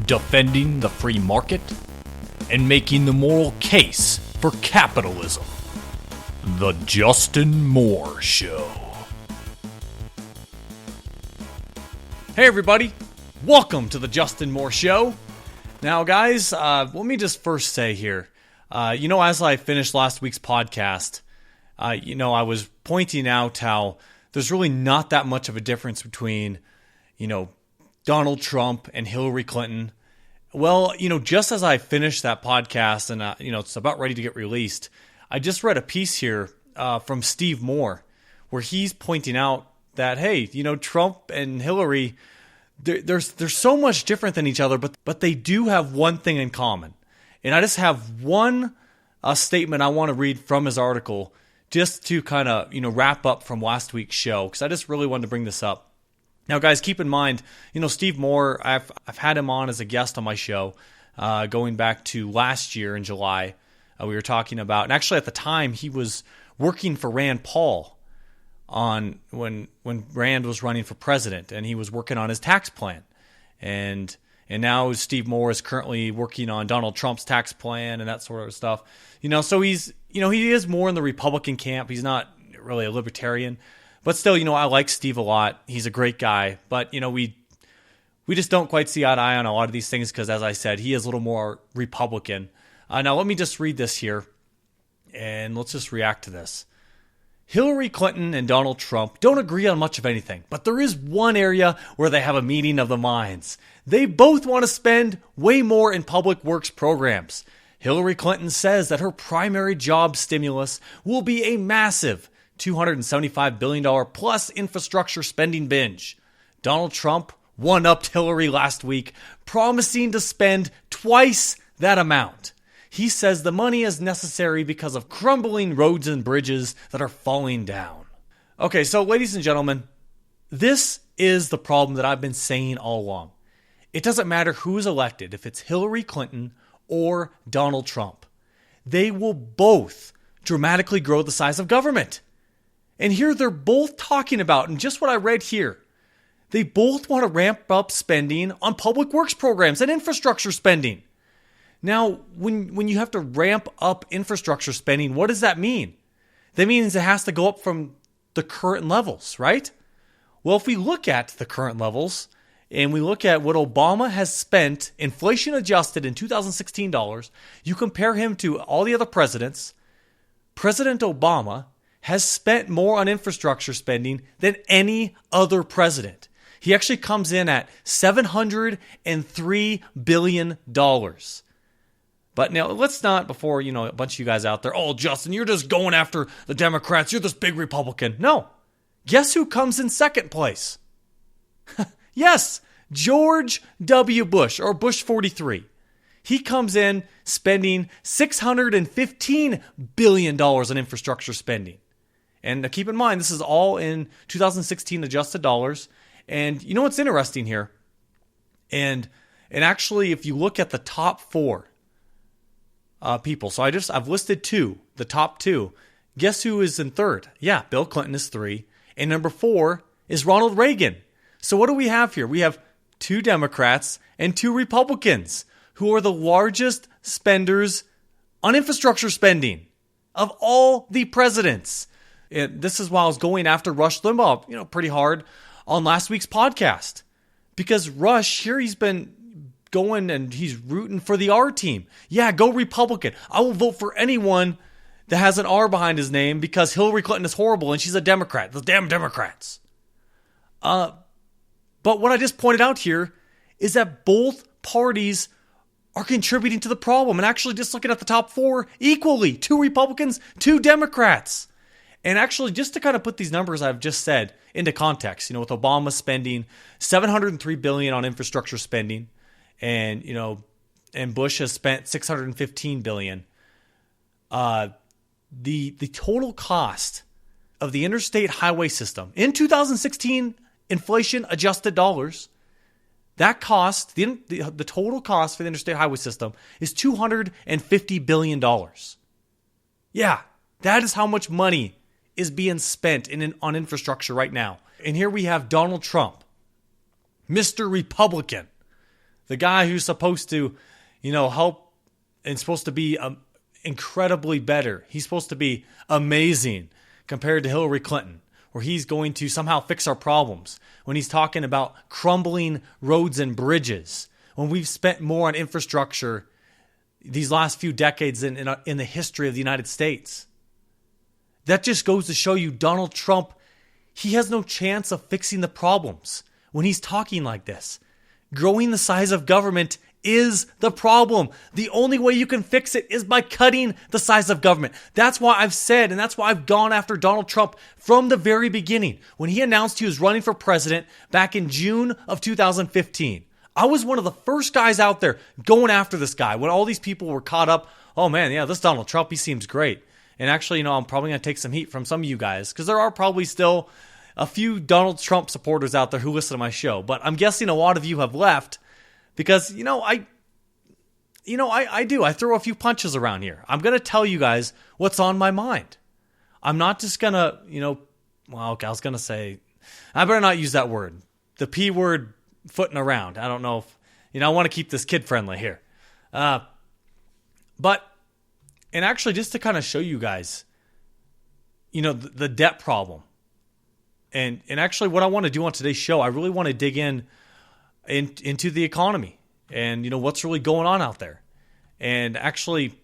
defending the free market, and making the moral case for capitalism. The Justin Moore Show. Hey everybody, welcome to the Justin Moore Show. Now guys, let me just first say here, as I finished last week's podcast, I was pointing out how there's really not that much of a difference between, Donald Trump and Hillary Clinton. Well, just as I finished that podcast and, it's about ready to get released, I just read a piece here from Steve Moore where he's pointing out that, hey, Trump and Hillary, they're so much different than each other, but they do have one thing in common. And I just have one statement I want to read from his article just to kind of, wrap up from last week's show, because I just really wanted to bring this up. Now, guys, keep in mind, Steve Moore, I've had him on as a guest on my show going back to last year in July. We were talking about, and actually at the time, he was working for Rand Paul on when Rand was running for president, and he was working on his tax plan. And now Steve Moore is currently working on Donald Trump's tax plan and that sort of stuff. So he's, he is more in the Republican camp. He's not really a libertarian. But still, I like Steve a lot. He's a great guy. But, we just don't quite see eye to eye on a lot of these things because, as I said, he is a little more Republican. Now, let me just read this here, and let's just react to this. Hillary Clinton and Donald Trump don't agree on much of anything, but there is one area where they have a meeting of the minds. They both want to spend way more in public works programs. Hillary Clinton says that her primary job stimulus will be a massive $275 billion plus infrastructure spending binge. Donald Trump one-upped Hillary last week, promising to spend twice that amount. He says the money is necessary because of crumbling roads and bridges that are falling down. Okay, so ladies and gentlemen, this is the problem that I've been saying all along. It doesn't matter who's elected, if it's Hillary Clinton or Donald Trump. They will both dramatically grow the size of government. And here they're both talking about, and just what I read here, they both want to ramp up spending on public works programs and infrastructure spending. Now, when you have to ramp up infrastructure spending, what does that mean? That means it has to go up from the current levels, right? Well, if we look at the current levels, and we look at what Obama has spent, inflation adjusted in 2016 dollars, you compare him to all the other presidents, President Obama has spent more on infrastructure spending than any other president. He actually comes in at $703 billion. But now, let's not, before, a bunch of you guys out there, oh, Justin, you're just going after the Democrats. You're this big Republican. No. Guess who comes in second place? Yes, George W. Bush, or Bush 43. He comes in spending $615 billion in infrastructure spending. And keep in mind, this is all in 2016 adjusted dollars. And you know what's interesting here? And actually, if you look at the top four people, so I've listed the top two. Guess who is in third? Yeah, Bill Clinton is 3. And number 4 is Ronald Reagan. So what do we have here? We have 2 Democrats and 2 Republicans who are the largest spenders on infrastructure spending of all the presidents. This is why I was going after Rush Limbaugh, pretty hard on last week's podcast. Because Rush, here he's been going and he's rooting for the R team. Yeah, go Republican. I will vote for anyone that has an R behind his name because Hillary Clinton is horrible and she's a Democrat. The damn Democrats. But what I just pointed out here is that both parties are contributing to the problem. And actually, just looking at the top 4 equally, 2 Republicans, 2 Democrats. And actually, just to kind of put these numbers I've just said into context, with Obama spending $703 billion on infrastructure spending, and and Bush has spent $615 billion. The total cost of the interstate highway system in 2016 inflation adjusted dollars, that cost, the total cost for the interstate highway system is $250 billion. Yeah, that is how much money is being spent on infrastructure right now. And here we have Donald Trump, Mr. Republican, The guy who's supposed to, help and supposed to be incredibly better. He's supposed to be amazing compared to Hillary Clinton, where he's going to somehow fix our problems. When he's talking about crumbling roads and bridges, when we've spent more on infrastructure these last few decades in the history of the United States. That just goes to show you Donald Trump, he has no chance of fixing the problems when he's talking like this. Growing the size of government is the problem. The only way you can fix it is by cutting the size of government. That's why I've said, and that's why I've gone after Donald Trump from the very beginning. When he announced he was running for president back in June of 2015, I was one of the first guys out there going after this guy when all these people were caught up. Oh man, yeah, this Donald Trump, he seems great. And actually, I'm probably going to take some heat from some of you guys because there are probably still a few Donald Trump supporters out there who listen to my show. But I'm guessing a lot of you have left because, I throw a few punches around here. I'm going to tell you guys what's on my mind. I'm not just going to, I was going to say, I better not use that word. The P word, footing around. I don't know if, I want to keep this kid friendly here. And actually just to kind of show you guys, the debt problem. And actually what I want to do on today's show, I really want to dig into the economy and, what's really going on out there. And actually,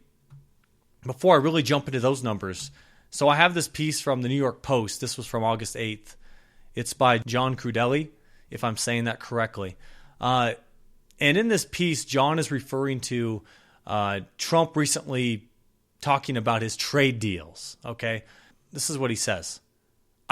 before I really jump into those numbers, so I have this piece from the New York Post. This was from August 8th. It's by John Crudele, if I'm saying that correctly. And in this piece, John is referring to Trump recently talking about his trade deals, okay? This is what he says.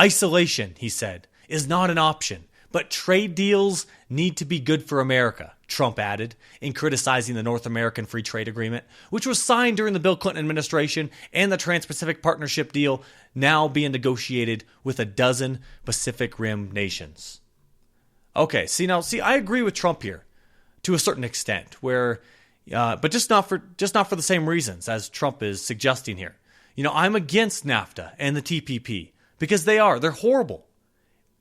Isolation, he said, is not an option, but trade deals need to be good for America, Trump added, in criticizing the North American Free Trade Agreement, which was signed during the Bill Clinton administration, and the Trans-Pacific Partnership deal now being negotiated with a dozen Pacific Rim nations. Okay, I agree with Trump here to a certain extent, where, but just not for the same reasons as Trump is suggesting here. I'm against NAFTA and the TPP because they're horrible,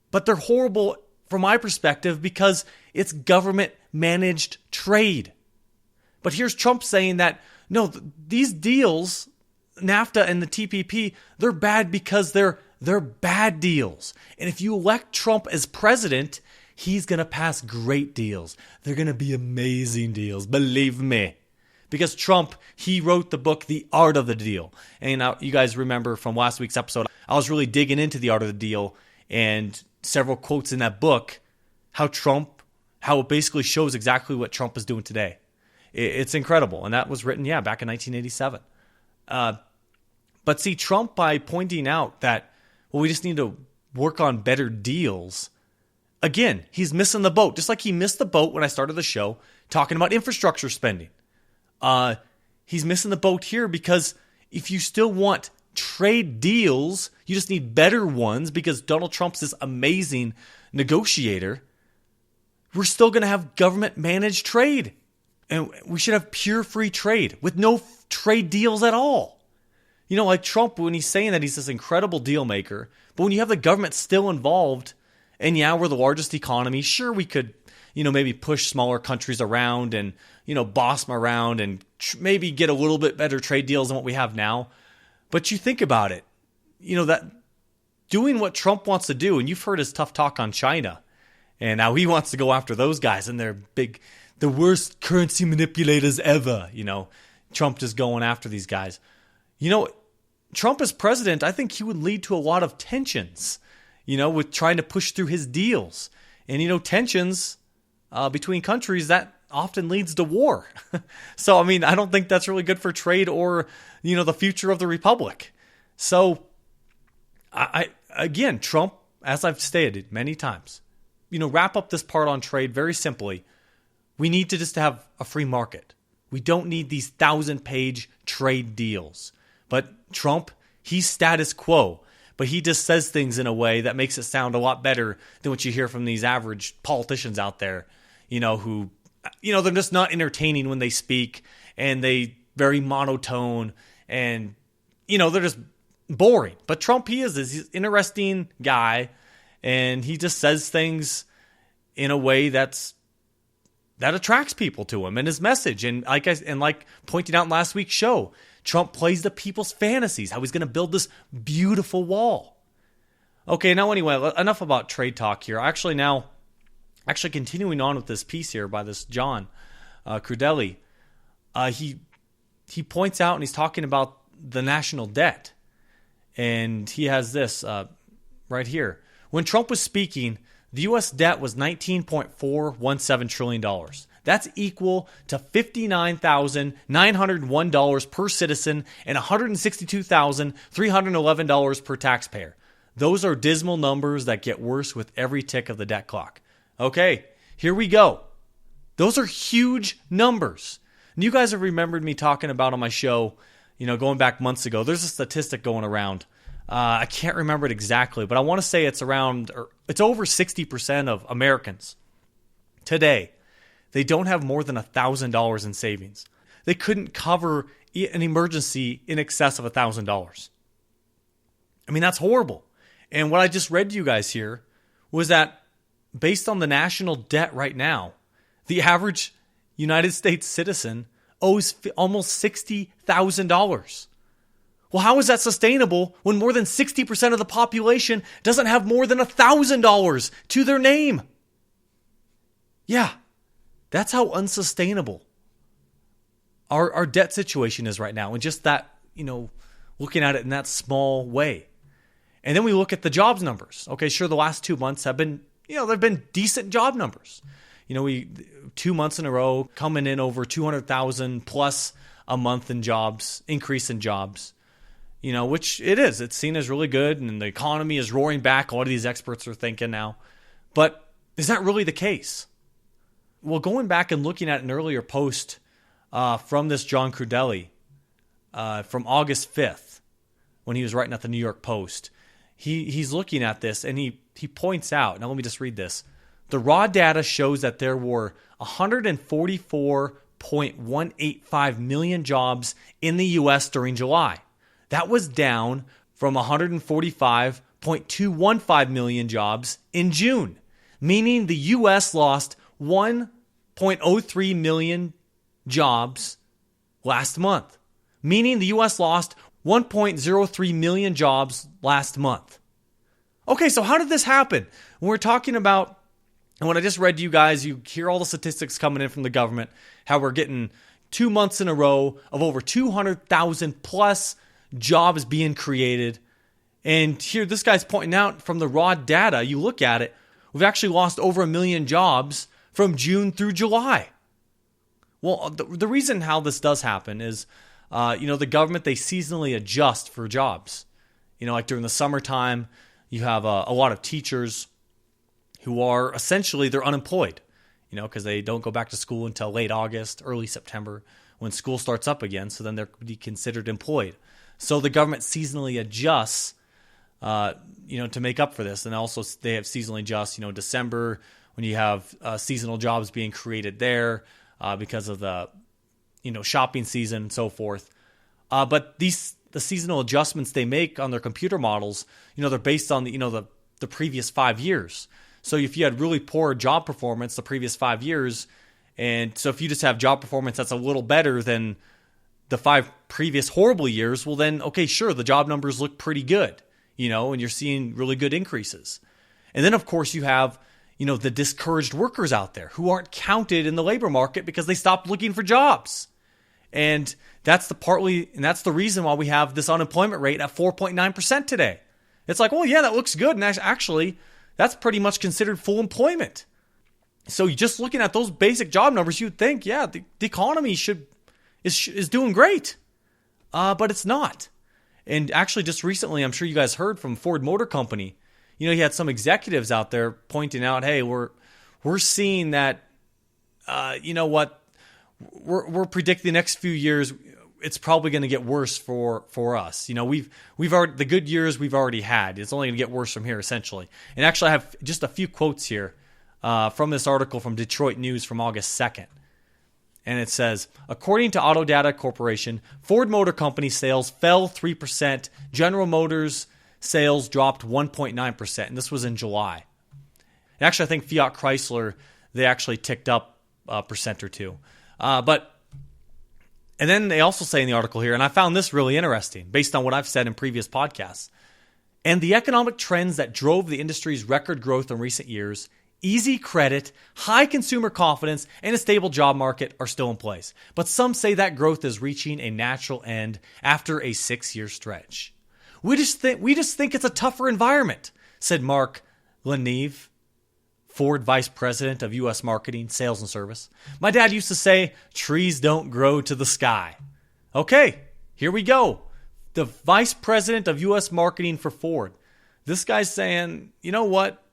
but they're horrible from my perspective because it's government managed trade. But here's Trump saying that no, these deals, NAFTA and the TPP, they're bad because they're bad deals, and if you elect Trump as president, he's going to pass great deals. They're going to be amazing deals, believe me. Because Trump, he wrote the book, The Art of the Deal. And now you guys remember from last week's episode, I was really digging into The Art of the Deal and several quotes in that book, how it basically shows exactly what Trump is doing today. It's incredible. And that was written, back in 1987. But see, Trump, by pointing out that, we just need to work on better deals, again, he's missing the boat. Just like he missed the boat when I started the show talking about infrastructure spending. He's missing the boat here because if you still want trade deals, you just need better ones because Donald Trump's this amazing negotiator. We're still going to have government managed trade. And we should have pure free trade with no trade deals at all. Like Trump, when he's saying that he's this incredible deal maker, but when you have the government still involved, and we're the largest economy, sure, we could, maybe push smaller countries around and, boss them around and maybe get a little bit better trade deals than what we have now. But you think about it, that doing what Trump wants to do, and you've heard his tough talk on China, and now he wants to go after those guys, and they're the worst currency manipulators ever, Trump just going after these guys. Trump as president, I think he would lead to a lot of tensions, with trying to push through his deals. And, tensions between countries, that often leads to war. So, I don't think that's really good for trade or, the future of the republic. So, again, Trump, as I've stated many times, wrap up this part on trade very simply. We need to just have a free market. We don't need these 1,000-page trade deals. But Trump, he's status quo. But he just says things in a way that makes it sound a lot better than what you hear from these average politicians out there, who, they're just not entertaining when they speak, and they very monotone, and, they're just boring. But Trump, he's an interesting guy, and he just says things in a way that's that attracts people to him and his message. And like pointed out in last week's show, Trump plays to people's fantasies, how he's going to build this beautiful wall. Okay, now anyway, enough about trade talk here. Actually continuing on with this piece here by this John Crudele, he points out and he's talking about the national debt. And he has this right here. When Trump was speaking, the U.S. debt was $19.417 trillion. That's equal to $59,901 per citizen and $162,311 per taxpayer. Those are dismal numbers that get worse with every tick of the debt clock. Okay, here we go. Those are huge numbers. And you guys have remembered me talking about on my show, going back months ago. There's a statistic going around. I can't remember it exactly, but I want to say it's over 60% of Americans today. They don't have more than $1,000 in savings. They couldn't cover an emergency in excess of $1,000. I mean, that's horrible. And what I just read to you guys here was that based on the national debt right now, the average United States citizen owes almost $60,000. Well, how is that sustainable when more than 60% of the population doesn't have more than $1,000 to their name? Yeah, that's how unsustainable our debt situation is right now. And just that, looking at it in that small way. And then we look at the jobs numbers. Okay, sure, the last 2 months have been, they've been decent job numbers. We 2 months in a row coming in over 200,000 plus a month in jobs, increase in jobs. Which it is. It's seen as really good, and the economy is roaring back. A lot of these experts are thinking now. But is that really the case? Well, going back and looking at an earlier post from this John Crudele from August 5th, when he was writing at the New York Post, he's looking at this, and he points out, now let me just read this. The raw data shows that there were 144.185 million jobs in the U.S. during July. That was down from 145.215 million jobs in June, meaning the U.S. lost 1.03 million jobs last month, meaning the U.S. lost 1.03 million jobs last month. Okay, so how did this happen? When we're talking about, and when I just read to you guys, you hear all the statistics coming in from the government, how we're getting 2 months in a row of over 200,000 plus jobs being created. And here this guy's pointing out from the raw data, you look at it, we've actually lost over 1 million jobs from June through July. Well, the reason how this does happen is, the government, they seasonally adjust for jobs. Like during the summertime, you have a lot of teachers who are essentially, they're unemployed, because they don't go back to school until late August, early September, when school starts up again. So then they're considered employed. So the government seasonally adjusts, to make up for this. And also they have seasonally adjust, December, when you have seasonal jobs being created there because of the, shopping season and so forth. But the seasonal adjustments they make on their computer models, they're based on the previous 5 years. So if you had really poor job performance the previous 5 years, and so if you just have job performance that's a little better than the 5 previous horrible years, well then, okay, sure, the job numbers look pretty good, and you're seeing really good increases. And then, of course, you have, the discouraged workers out there who aren't counted in the labor market because they stopped looking for jobs. And that's the reason why we have this unemployment rate at 4.9% today. It's like, well, yeah, that looks good. And actually, that's pretty much considered full employment. So you just looking at those basic job numbers, you'd think, yeah, the economy is doing great. But it's not. And actually, just recently, I'm sure you guys heard from Ford Motor Company. You had some executives out there pointing out, hey, we're seeing that, we're predicting the next few years, it's probably going to get worse for us. We've already, the good years we've already had. It's only going to get worse from here, essentially. And actually, I have just a few quotes here from this article from Detroit News from August 2nd. And it says, according to Auto Data Corporation, Ford Motor Company sales fell 3%. General Motors sales dropped 1.9%. And this was in July. And actually, I think Fiat Chrysler, they actually ticked up percent or two. And then they also say in the article here, and I found this really interesting based on what I've said in previous podcasts, and the economic trends that drove the industry's record growth in recent years, easy credit, high consumer confidence, and a stable job market are still in place. But some say that growth is reaching a natural end after a 6-year stretch. We just think it's a tougher environment, said Mark Leneve, Ford Vice President of U.S. Marketing, Sales, and Service. My dad used to say, trees don't grow to the sky. Okay, here we go. The Vice President of U.S. Marketing for Ford. This guy's saying, you know what?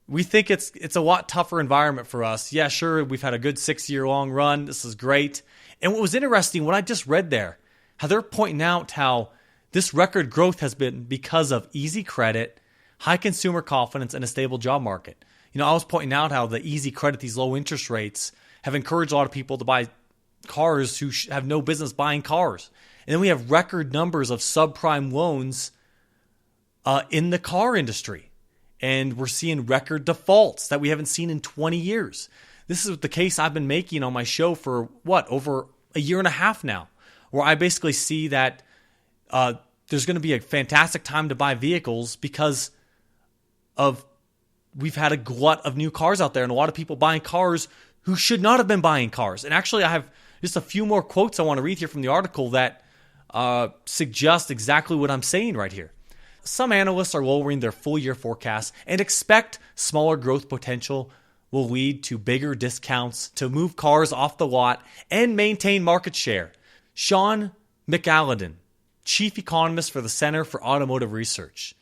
We think it's a lot tougher environment for us. Yeah, sure, we've had a good 6-year-long run. This is great. And what was interesting, what I just read there, how they're pointing out how this record growth has been because of easy credit, high consumer confidence, and a stable job market. You know, I was pointing out how the easy credit, these low interest rates, have encouraged a lot of people to buy cars who have no business buying cars. And then we have record numbers of subprime loans in the car industry. And we're seeing record defaults that we haven't seen in 20 years. This is the case I've been making on my show for, over a year and a half now, where I basically see that there's going to be a fantastic time to buy vehicles because of we've had a glut of new cars out there and a lot of people buying cars who should not have been buying cars. And actually, I have just a few more quotes I want to read here from the article that suggest exactly what I'm saying right here. Some analysts are lowering their full-year forecasts and expect smaller growth potential will lead to bigger discounts to move cars off the lot and maintain market share. Sean McAlladin, chief economist for the Center for Automotive Research.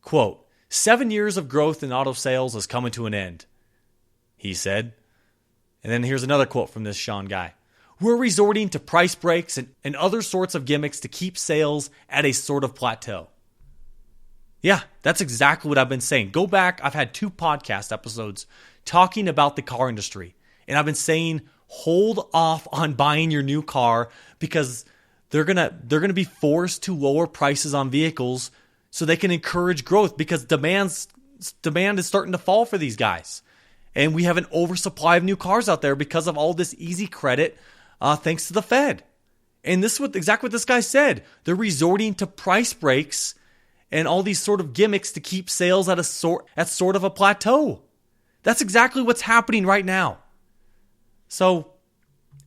Quote, 7 years of growth in auto sales is coming to an end, he said. And then here's another quote from this Sean guy. We're resorting to price breaks and other sorts of gimmicks to keep sales at a sort of plateau. Yeah, that's exactly what I've been saying. Go back. I've had 2 podcast episodes talking about the car industry. And I've been saying, hold off on buying your new car because they're gonna be forced to lower prices on vehicles so they can encourage growth because demand is starting to fall for these guys. And we have an oversupply of new cars out there because of all this easy credit thanks to the Fed. And this is exactly what this guy said. They're resorting to price breaks and all these sort of gimmicks to keep sales at sort of a plateau. That's exactly what's happening right now. So,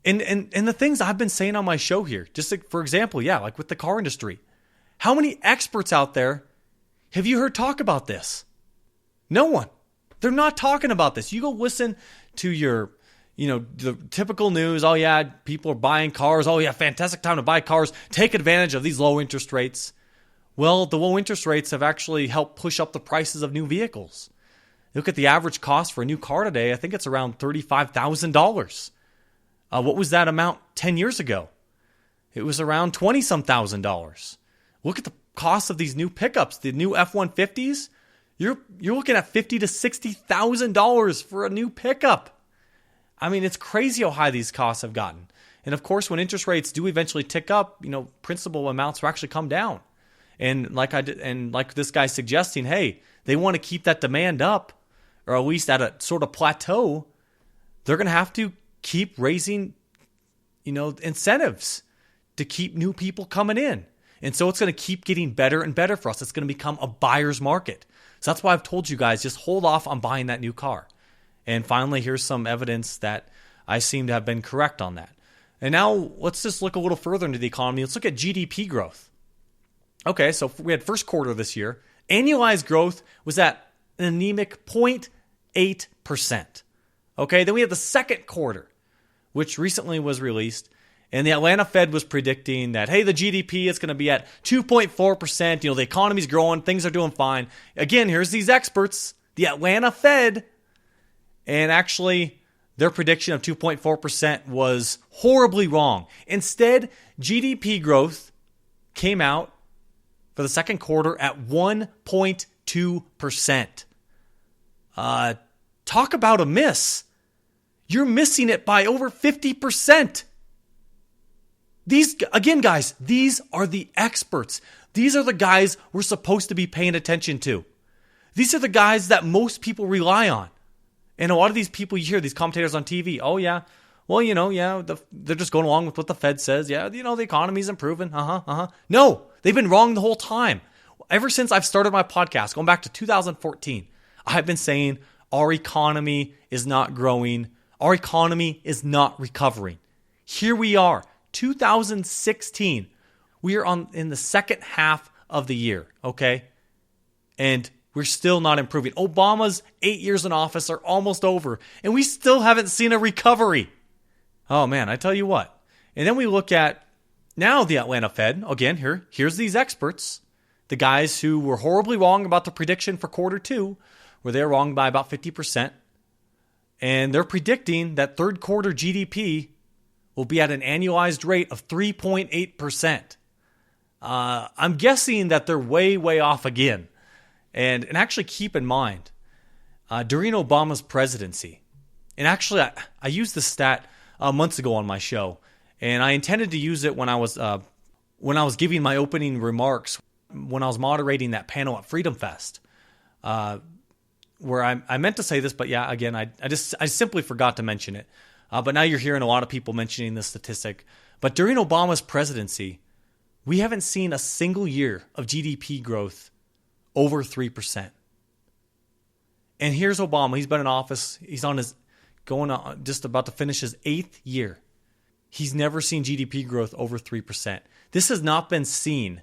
and the things I've been saying on my show here, just like, for example, like with the car industry, how many experts out there have you heard talk about this? No one. They're not talking about this. You go listen to your, the typical news. Oh yeah, people are buying cars. Oh yeah, fantastic time to buy cars. Take advantage of these low interest rates. Well, the low interest rates have actually helped push up the prices of new vehicles. Look at the average cost for a new car today. I think it's around $35,000. What was that amount 10 years ago? It was around $20-some thousand. Look at the cost of these new pickups, the new F-150s. You're looking at $50,000 to $60,000 for a new pickup. I mean, it's crazy how high these costs have gotten. And of course, when interest rates do eventually tick up, principal amounts will actually come down. And like this guy's suggesting, hey, they want to keep that demand up, or at least at a sort of plateau. They're going to have to keep raising, incentives to keep new people coming in. And so it's going to keep getting better and better for us. It's going to become a buyer's market. So that's why I've told you guys, just hold off on buying that new car. And finally, here's some evidence that I seem to have been correct on that. And now let's just look a little further into the economy. Let's look at GDP growth. Okay, so we had first quarter this year. Annualized growth was at an anemic 0.8%. Okay, then we had the second quarter, which recently was released. And the Atlanta Fed was predicting that, hey, the GDP is going to be at 2.4%. The economy's growing. Things are doing fine. Again, here's these experts, the Atlanta Fed. And actually, their prediction of 2.4% was horribly wrong. Instead, GDP growth came out for the second quarter at 1.2%. Talk about a miss. You're missing it by over 50%. Again, guys, these are the experts. These are the guys we're supposed to be paying attention to. These are the guys that most people rely on. And a lot of these people you hear, these commentators on TV, oh yeah, well, they're just going along with what the Fed says. Yeah, the economy's improving. No, they've been wrong the whole time. Ever since I've started my podcast, going back to 2014, I've been saying our economy is not growing. Our economy is not recovering. Here we are, 2016. We are in the second half of the year, okay? And we're still not improving. Obama's 8 years in office are almost over, and we still haven't seen a recovery. Oh man, I tell you what. And then we look at now the Atlanta Fed. Again, here's these experts, the guys who were horribly wrong about the prediction for quarter two, where they're wrong by about 50%. And they're predicting that third quarter GDP will be at an annualized rate of 3.8%. I'm guessing that they're way, way off again. And actually keep in mind, during Obama's presidency, and actually I used this stat months ago on my show, and I intended to use it when I was giving my opening remarks, when I was moderating that panel at Freedom Fest, where I meant to say this, but yeah, again, I simply forgot to mention it. But now you're hearing a lot of people mentioning this statistic. But during Obama's presidency, we haven't seen a single year of GDP growth over 3%. And here's Obama. He's been in office. He's just about to finish his 8th year. He's never seen GDP growth over 3%. This has not been seen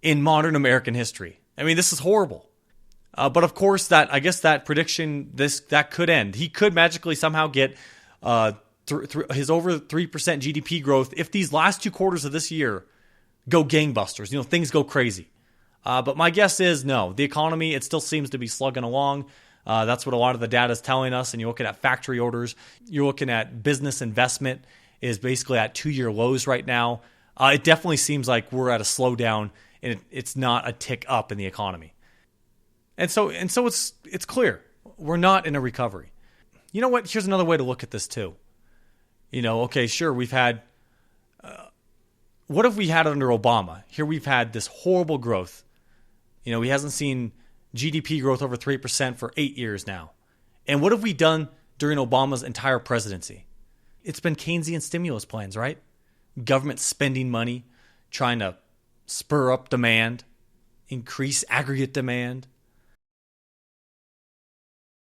in modern American history. I mean, this is horrible. But of course, that prediction, that could end. He could magically somehow get his over 3% GDP growth if these last 2 quarters of this year go gangbusters. Things go crazy. But my guess is no. The economy, it still seems to be slugging along. That's what a lot of the data is telling us. And you're looking at factory orders. You're looking at business investment is basically at 2-year lows right now. It definitely seems like we're at a slowdown, and it's not a tick up in the economy. And so it's clear we're not in a recovery. You know what? Here's another way to look at this too. Okay, sure, we've had. What have we had under Obama? Here we've had this horrible growth. He hasn't seen GDP growth over 3% for 8 years now. And what have we done during Obama's entire presidency? It's been Keynesian stimulus plans, right? Government spending money, trying to spur up demand, increase aggregate demand.